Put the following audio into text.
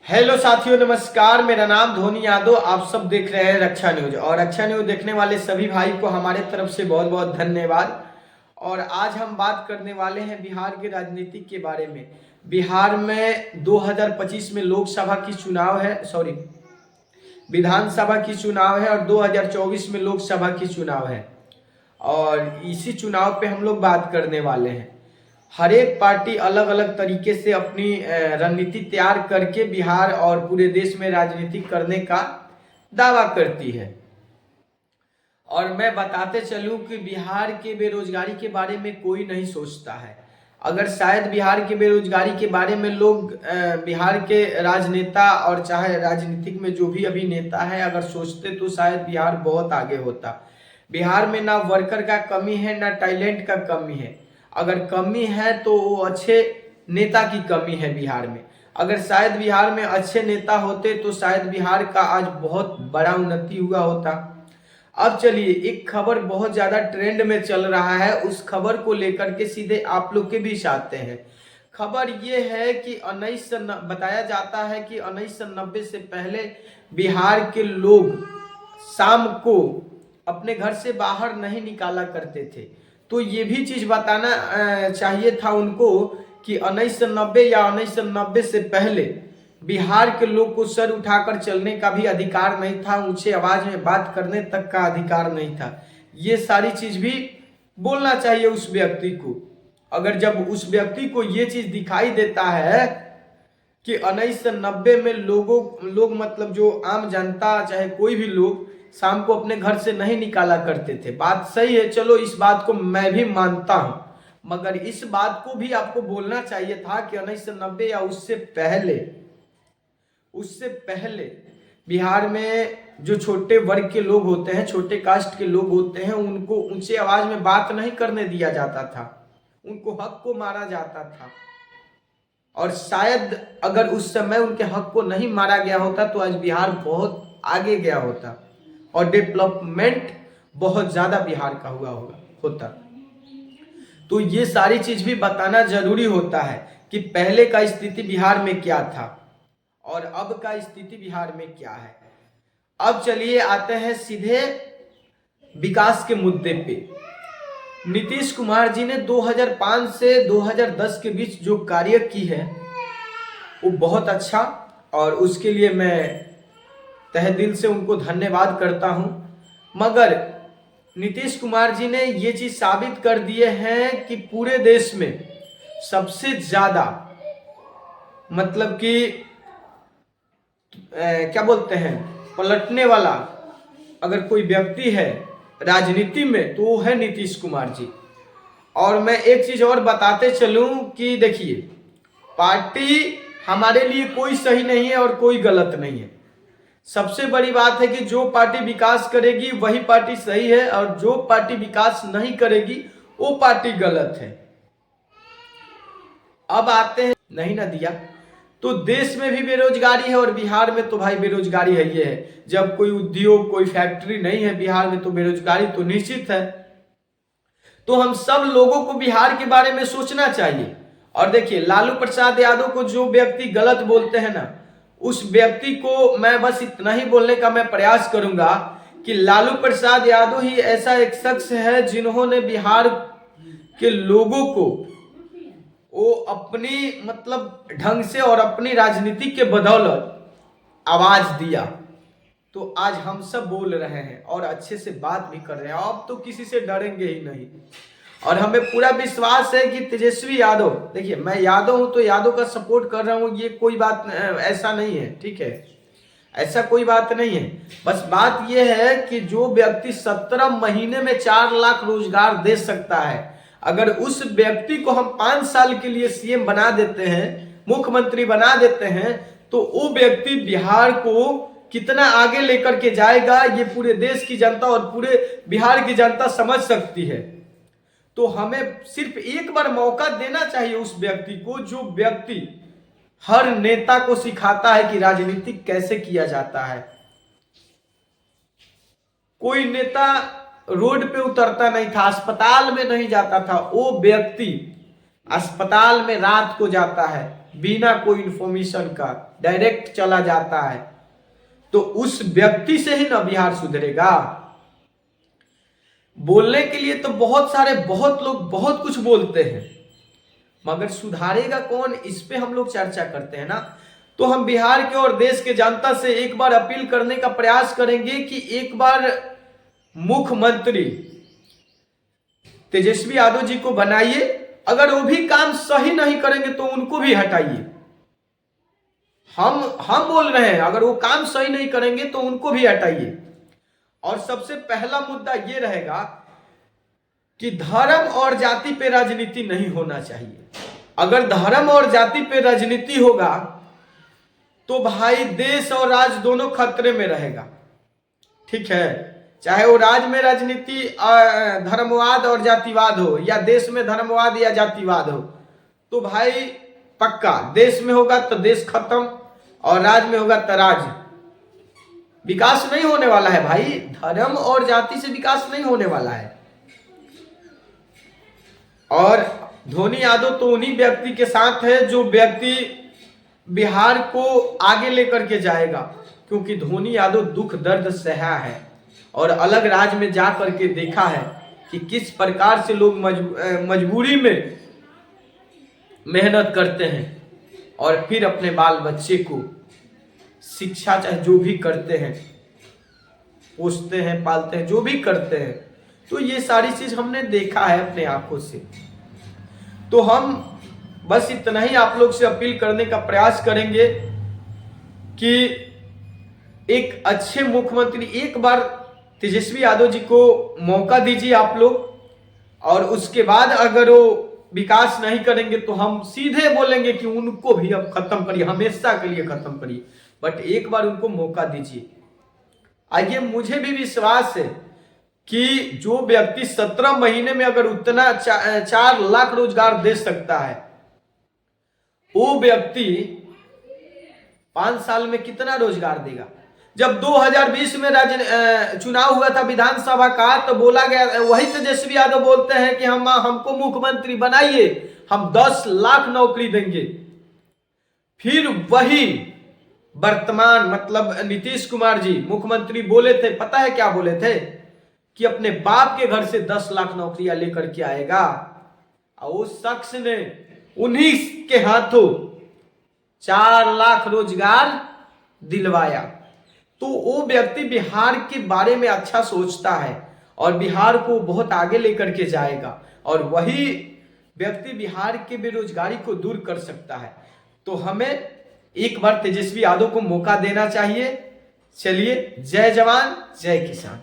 Hello साथियों, नमस्कार। मेरा नाम धोनी यादव। आप सब देख रहे हैं रक्षा न्यूज और रक्षा न्यूज देखने वाले सभी भाई को हमारे तरफ से बहुत बहुत धन्यवाद। और आज हम बात करने वाले हैं बिहार के राजनीति के बारे में। बिहार में 2025 में लोकसभा की चुनाव है, सॉरी विधानसभा की चुनाव है और 2024 में लोकसभा की चुनाव है। और इसी चुनाव पे हम लोग बात करने वाले हैं। हर एक पार्टी अलग अलग तरीके से अपनी रणनीति तैयार करके बिहार और पूरे देश में राजनीति करने का दावा करती है। और मैं बताते चलूं कि बिहार के बेरोजगारी के बारे में कोई नहीं सोचता है। अगर शायद बिहार के बेरोजगारी के बारे में लोग बिहार के राजनेता और चाहे राजनीतिक में जो भी अभी नेता है अगर सोचते तो शायद बिहार बहुत आगे होता। बिहार में ना वर्कर का कमी है ना टैलेंट का कमी है। अगर कमी है तो वो अच्छे नेता की कमी है बिहार में। अगर शायद बिहार में अच्छे नेता होते तो शायद बिहार का आज बहुत बड़ा उन्नति हुआ होता। अब चलिए, एक खबर बहुत ज्यादा ट्रेंड में चल रहा है, उस खबर को लेकर के सीधे आप लोग के बीच आते हैं। खबर ये है कि बताया जाता है कि 1990 से पहले बिहार के लोग शाम को अपने घर से बाहर नहीं निकाला करते थे। तो ये भी चीज बताना चाहिए था उनको कि 1990 या 1990 से पहले बिहार के लोग को सर उठाकर चलने का भी अधिकार नहीं था, ऊंचे आवाज में बात करने तक का अधिकार नहीं था। ये सारी चीज भी बोलना चाहिए उस व्यक्ति को। अगर जब उस व्यक्ति को ये चीज दिखाई देता है कि 1990 में लोग मतलब जो आम जनता चाहे कोई भी लोग शाम को अपने घर से नहीं निकाला करते थे, बात सही है, चलो इस बात को मैं भी मानता हूं। मगर इस बात को भी आपको बोलना चाहिए था कि 1990 या उससे पहले बिहार में जो छोटे वर्ग के लोग होते हैं, छोटे कास्ट के लोग होते हैं, उनको ऊंचे आवाज में बात नहीं करने दिया जाता था, उनको हक को मारा जाता था। और शायद अगर उस समय उनके हक को नहीं मारा गया होता तो आज बिहार बहुत आगे गया होता और डेवलपमेंट बहुत ज्यादा बिहार का हुआ होता। तो ये सारी चीज भी बताना जरूरी होता है कि पहले का स्थिति बिहार में क्या था और अब का स्थिति बिहार में क्या है। अब चलिए आते हैं सीधे विकास के मुद्दे पे। नीतीश कुमार जी ने 2005 से 2010 के बीच जो कार्य की है वो बहुत अच्छा, और उसके लिए मैं तहे दिल से उनको धन्यवाद करता हूं। मगर नीतीश कुमार जी ने ये चीज साबित कर दिए हैं कि पूरे देश में सबसे ज्यादा मतलब कि क्या बोलते हैं, पलटने वाला अगर कोई व्यक्ति है राजनीति में तो वो है नीतीश कुमार जी। और मैं एक चीज और बताते चलूं कि देखिए, पार्टी हमारे लिए कोई सही नहीं है और कोई गलत नहीं है। सबसे बड़ी बात है कि जो पार्टी विकास करेगी वही पार्टी सही है और जो पार्टी विकास नहीं करेगी वो पार्टी गलत है। अब आते हैं, नहीं ना दिया तो देश में भी बेरोजगारी है और बिहार में तो भाई बेरोजगारी है ही है। जब कोई उद्योग कोई फैक्ट्री नहीं है बिहार में तो बेरोजगारी तो निश्चित है। तो हम सब लोगों को बिहार के बारे में सोचना चाहिए। और देखिए, लालू प्रसाद यादव को जो व्यक्ति गलत बोलते हैं ना, उस व्यक्ति को मैं बस इतना ही बोलने का मैं प्रयास करूंगा कि लालू प्रसाद यादव ही ऐसा एक शख्स है जिन्होंने बिहार के लोगों को वो अपनी मतलब ढंग से और अपनी राजनीति के बदौलत आवाज दिया। तो आज हम सब बोल रहे हैं और अच्छे से बात भी कर रहे हैं। अब तो किसी से डरेंगे ही नहीं। और हमें पूरा विश्वास है कि तेजस्वी यादव, देखिए मैं यादव हूं तो यादव का सपोर्ट कर रहा हूं, ये कोई बात ऐसा नहीं है, ठीक है, ऐसा कोई बात नहीं है। बस बात यह है कि जो व्यक्ति 17 महीने में 4 लाख रोजगार दे सकता है, अगर उस व्यक्ति को हम 5 साल के लिए सीएम बना देते हैं, मुख्यमंत्री बना देते हैं, तो वो व्यक्ति बिहार को कितना आगे लेकर के जाएगा ये पूरे देश की जनता और पूरे बिहार की जनता समझ सकती है। तो हमें सिर्फ एक बार मौका देना चाहिए उस व्यक्ति को, जो व्यक्ति हर नेता को सिखाता है कि राजनीति कैसे किया जाता है। कोई नेता रोड पे उतरता नहीं था, अस्पताल में नहीं जाता था, वो व्यक्ति अस्पताल में रात को जाता है, बिना कोई इंफॉर्मेशन का डायरेक्ट चला जाता है, तो उस व्यक्ति से ही ना बिहार सुधरेगा। बोलने के लिए तो बहुत लोग बहुत कुछ बोलते हैं, मगर सुधारेगा कौन, इस पे हम लोग चर्चा करते हैं ना। तो हम बिहार के और देश के जनता से एक बार अपील करने का प्रयास करेंगे कि एक बार मुख्यमंत्री तेजस्वी यादव जी को बनाइए। अगर वो भी काम सही नहीं करेंगे तो उनको भी हटाइए। हम बोल रहे हैं, अगर वो काम सही नहीं करेंगे तो उनको भी हटाइए। और सबसे पहला मुद्दा ये रहेगा कि धर्म और जाति पे राजनीति नहीं होना चाहिए। अगर धर्म और जाति पे राजनीति होगा तो भाई देश और राज्य दोनों खतरे में रहेगा। ठीक है, चाहे वो राज्य में राजनीति धर्मवाद और जातिवाद हो, या देश में धर्मवाद या जातिवाद हो, तो भाई पक्का देश में होगा तो देश खत्म, और राज्य में होगा तो राज्य। विकास नहीं होने वाला है भाई, धर्म और जाति से विकास नहीं होने वाला है। और धोनी यादव तो उन्हीं व्यक्ति के साथ है जो व्यक्ति बिहार को आगे लेकर के जाएगा, क्योंकि धोनी यादव दुख दर्द सहा है और अलग राज्य में जा करके देखा है कि किस प्रकार से लोग मजबूरी में मेहनत करते हैं और फिर अपने बाल बच्चे को शिक्षा चाहे जो भी करते हैं, पोसते हैं, पालते हैं, जो भी करते हैं। तो ये सारी चीज हमने देखा है अपने आंखों से। तो हम बस इतना ही आप लोग से अपील करने का प्रयास करेंगे कि एक अच्छे मुख्यमंत्री, एक बार तेजस्वी यादव जी को मौका दीजिए आप लोग, और उसके बाद अगर वो विकास नहीं करेंगे तो हम सीधे बोलेंगे कि उनको भी अब खत्म करिए, हमेशा के लिए खत्म करिए। बट एक बार उनको मौका दीजिए। आइए, मुझे भी विश्वास है कि जो व्यक्ति 17 महीने में अगर उतना 4 लाख रोजगार दे सकता है, वो व्यक्ति 5 साल में कितना रोजगार देगा। जब 2020 में चुनाव हुआ था विधानसभा का, तो बोला गया, वही तेजस्वी यादव बोलते हैं कि हमको मुख्यमंत्री बनाइए, हम 10 लाख नौकरी देंगे। फिर वही वर्तमान मतलब नीतीश कुमार जी मुख्यमंत्री बोले थे, पता है क्या बोले थे, कि अपने बाप के घर से 10 लाख नौकरियां लेकर के आएगा। और उस शख्स ने उन्हीं के हाथों 4 लाख रोजगार दिलवाया। तो वो व्यक्ति बिहार के बारे में अच्छा सोचता है और बिहार को बहुत आगे लेकर के जाएगा, और वही व्यक्ति बिहार के बेरोजगारी को दूर कर सकता है। तो हमें एक बार तेजस्वी यादव को मौका देना चाहिए। चलिए, जय जवान जय किसान।